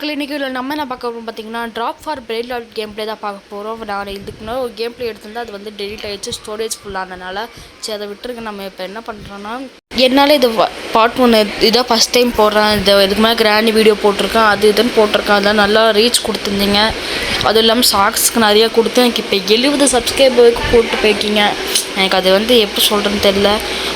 மக்கள் இன்றைக்கி நம்ம என்ன பார்க்க போகிறோம் பார்த்தீங்கன்னா drop for brain lot game play தான் பார்க்க போகிறோம். நான் இதுக்கு முன்னாடி ஒரு கேம் பிளே எடுத்திருந்தா அது வந்து டெலிட் ஆகிடுச்சு, ஸ்டோரேஜ் ஃபுல்லானதுனால. சரி, அதை விட்டுருக்கு. நம்ம இப்போ என்ன பண்ணுறோன்னா, என்னால் இது பார்ட் ஒன்று இதான் ஃபஸ்ட் டைம் போடுறேன். இதுக்கு மேலே கிராண்டி வீடியோ போட்டிருக்கேன், அது இதுன்னு போட்டிருக்கேன். அதெல்லாம் நல்லா ரீச் கொடுத்துருந்தீங்க. அதுவும் இல்லாமல் ஷார்ட்ஸ்க்கு நிறையா கொடுத்து எனக்கு இப்போ 70 சப்ஸ்கிரைபருக்கு போட்டு போய்க்கிங்க. எனக்கு அது வந்து எப்படி சொல்கிறேன்னு தெரில.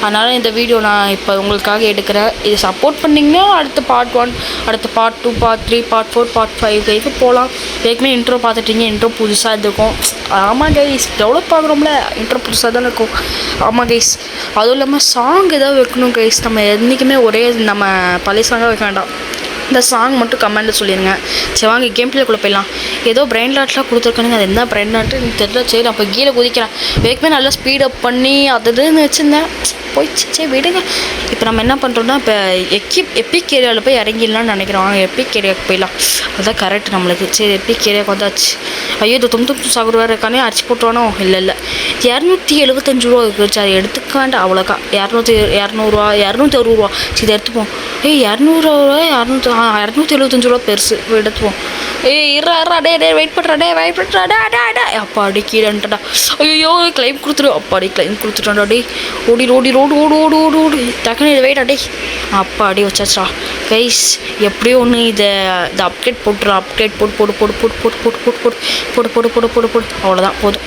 அதனால் இந்த வீடியோ நான் இப்போ உங்களுக்காக எடுக்கிறேன். இது சப்போர்ட் பண்ணிங்கன்னா அடுத்த பார்ட் 1, அடுத்த பார்ட் 2, பார்ட் 3, பார்ட் 4, பார்ட் 5 வரைக்கும் போகலாம். ஏற்கனவே இன்ட்ரோ பார்த்துட்டீங்க, இன்ட்ரோ புதுசாக இருக்கும். ஆமாம் கைஸ், டெவலப் ஆகுறோம்ல, இன்ட்ரோ புதுசாக தானே இருக்கும். ஆமாம் கைஸ், அதுவும் இல்லாமல் சாங் ஏதாவது வைக்கணும் கைஸ். நம்ம என்றைக்குமே ஒரே நம்ம பழைய சாங்காக வைக்க வேண்டாம். இந்த சாங் மட்டும் கமெண்ட்டில் சொல்லிடுங்க. சரி வாங்க கேம் பிளேக்குள்ளே போயிடலாம். ஏதோ பிரெயின் லாட்லாம் கொடுத்துருக்கானுங்க, அது என்ன பிரெயின் லாட்டு எனக்கு தெரியல. சரி அப்போ கீழே குதிக்கிறேன். ஏற்கனவே நல்லா ஸ்பீடப் பண்ணி அதுன்னு வச்சுருந்தேன், போயிடுச்சு. சரி விடுங்க. இப்போ நம்ம என்ன பண்ணுறோன்னா, இப்போ எப்பிக் ஏரியாவில் போய் இறங்கிடலான்னு நினைக்கிறோம். வாங்க எப்பிக் ஏரியாவுக்கு போயிடலாம், அதுதான் கரெக்ட் நம்மளுக்கு. சரி எப்பிக் ஏரியாவுக்கு வந்தாச்சு. ஐயோ இது தும் சாகுற வேறு இருக்கானே, அடிச்சு போட்டுவானோ. இல்லை 275 ரூபா இருக்குது. சரி எடுத்துக்க வேண்டாம், அவ்வளோக்கா. 260 ரூபா. சரி இதை எடுத்துப்போம். 200 ரூபா 275 ரூபா பெருசு, எடுத்துப்போம். வெயிட் பண்ணுறாடே. அப்பாடி கீழேன்ட்டா. ஐயோ கிளைம் கொடுத்துரு. அப்பாடி கிளைம் கொடுத்துட்டான்டா. டே ஓடி ஓடு டக்குன்னு இதை வெயிட்டா. டே அப்பாடி வச்சாச்சா கைஸ். எப்படியோ ஒன்று இதை அப்டேட் போட்டுரு. அப்டேட் போடு. அவ்வளோதான் போதும்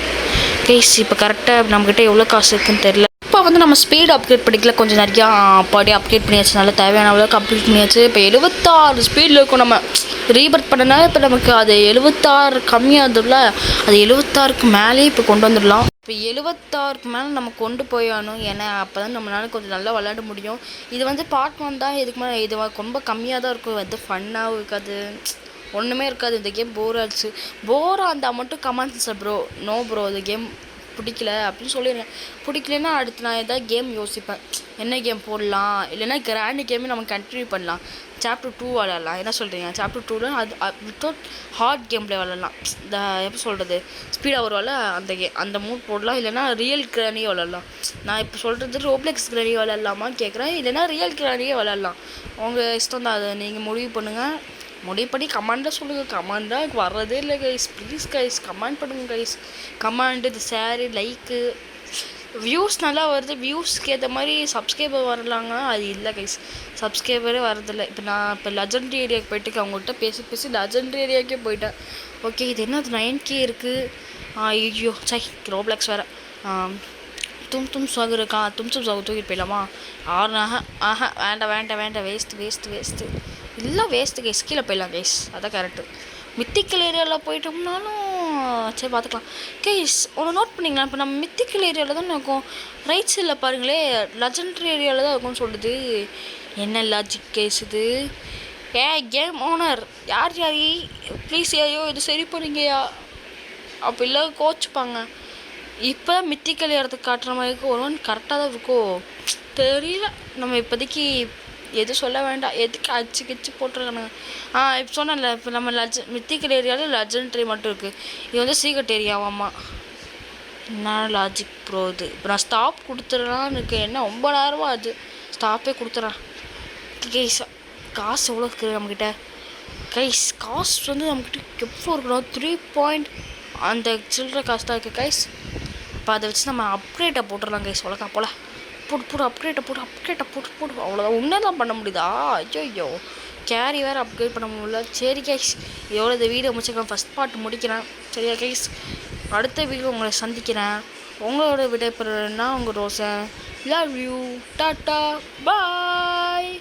கைஸ். இப்போ கரெக்டாக நம்மக்கிட்ட எவ்வளோ காசு இருக்குன்னு தெரியல. இப்போ வந்து நம்ம ஸ்பீடு அப்கிரேட் பண்ணிக்கல, கொஞ்சம் நிறையா பாடி அப்கிரேட் பண்ணியாச்சு. நல்லா தேவையான அளவுக்கு அப்கிரேட் பண்ணியாச்சு. இப்போ 76 ஸ்பீடில் இருக்கும். நம்ம ரீபர்த் பண்ணனால இப்போ நமக்கு அது 76 கம்மியாகுதுல்ல, அது 76க்கு மேலேயே இப்போ கொண்டு வந்துடலாம். இப்போ 76க்கு மேலே நம்ம கொண்டு போயானோம். ஏன்னா அப்போ தான் நம்மளால கொஞ்சம் நல்லா விளையாட முடியும். இது வந்து பார்ட் 1 தான். இதுக்கு மேலே இது ரொம்ப கம்மியாக தான் இருக்கும். வந்து ஃபன்னாகவும் இருக்காது, ஒன்றுமே இருக்காது. இந்த கேம் போர் ஆச்சு. போராக இருந்தால் மட்டும் கமெண்ட்ஸ் ப்ரோ, நோ ப்ரோ இந்த கேம் பிடிக்கல அப்படின்னு சொல்லிடுங்க. பிடிக்கலன்னா அடுத்து நான் எதாவது கேம் யோசிப்பேன், என்ன கேம் போடலாம். இல்லைன்னா கிராண்ட் கேமே நம்ம கண்டினியூ பண்ணலாம். சாப்டர் 2 விளாட்லாம். என்ன சொல்கிறீங்க? சாப்டர் 2ல் அது வித்தவுட் ஹார்ட் கேம் பிளே விளாட்லாம். இந்த எப்படி சொல்கிறது, ஸ்பீடாக வருவால அந்த மூட் போடலாம். இல்லைனா ரியல் கிரானியே விளாட்லாம். நான் இப்போ சொல்கிறது ரோப்ளெக்ஸ் கிரானியே விளாட்லாமான்னு கேட்குறேன். இல்லைனா ரியல் கிரானியே விளாட்லாம். உங்கள் இஷ்டம் தான், அதை நீங்கள் முடிவு பண்ணுங்கள். முடிவு பண்ணி கமெண்ட்டாக சொல்லுங்கள். கமெண்டாக வர்றதே இல்லை கைஸ். ப்ளீஸ் கைஸ் கமெண்ட் பண்ணுங்கள் கைஸ். கமெண்ட், இது ஷேரு, லைக்கு, வியூஸ் நல்லா வருது. வியூஸ்க்கு ஏற்ற மாதிரி சப்ஸ்கிரைபர் வரலாங்க, அது இல்லை கைஸ். சப்ஸ்கிரைபரே வரதில்லை. இப்போ நான் லெஜெண்டரி ஏரியாவுக்கு போயிட்டு அவங்கள்ட்ட பேசி லெஜெண்டரி ஏரியாவுக்கே போயிட்டேன். ஓகே இது என்ன 9K இருக்குது. ஐயோ சை, ரோப்ளெக்ஸ் வேறு. தும் சாகு இருக்கா. தும் சாகு தூக்கிட்டு போயிடலாமா? வேண்டாம் வேஸ்ட்டு இல்லை, வேஸ்ட்டு கைஸ். கீழே போயிடலாம் கைஸ், அதான் கரெக்டு. மித்திக்கல் ஏரியாவில் போயிட்டோம்னாலும் சரி பார்த்துக்கலாம் கைஸ். ஒன்று நோட் பண்ணிங்களா, இப்போ நம்ம மித்திக்கல் ஏரியாவில் தான் இருக்கும். ரைட் சைடில் பாருங்களே, லெஜெண்டரி ஏரியாவில் தான் இருக்கும்னு சொல்லுது. என்ன லாஜிக் கைஸ் இது? கேம் ஓனர் யார் ப்ளீஸ் ஐயோ இது சரி பண்ணிங்கயா. அப்போ இல்லை கோச்சுப்பாங்க. இப்போ மித்திக்கல் இடத்துக்கு காட்டுற மாதிரி ஒரு கரெக்டாக தான் இருக்கும், தெரியல. நம்ம இப்போதைக்கு எதுவும் சொல்ல வேண்டாம், எதுக்கு அச்சு போட்டிருக்கானுங்க. இப்போ சொன்னேன்ல, இப்போ நம்ம மித்திக்கல் ஏரியாவில் லெஜெண்டரி மட்டும் இருக்குது. இது வந்து சீக்ரெட் ஏரியாவாம்மா. என்ன லாஜிக் ப்ரோ இது? இப்போ நான் ஸ்டாப் கொடுத்துட்றான்னு இருக்கேன். என்ன 9 நேரமாக அது ஸ்டாப்பே கொடுத்துட்றேன் கைஸ். காசு எவ்வளோ இருக்குது நம்மக்கிட்ட கைஸ்? காசு வந்து நம்மக்கிட்ட எவ்வளோ இருக்கணும்? 3 அந்த சில்லற காசு தான் இருக்குது கைஸ். இப்போ அதை வச்சு நம்ம அப்கிரேட்டை போட்டுடலாம் கைஸ். உலகா போல போடு அப்கிரேட்டை போட்டு அவ்வளோதான். உன்னதான் பண்ண முடியுதா? ஐயோ கேரி வேறு அப்கிரேட் பண்ண முடியல. சரி கைஸ், இதோட இந்த வீடியோ முடிச்சுக்கலாம். ஃபஸ்ட் பார்ட் முடிக்கிறேன். சரியா கைஸ்? அடுத்த வீடியோ உங்களை சந்திக்கிறேன். உங்களோட விடைபெறுன்னா உங்கள் Roshan. Love you, tata, bye.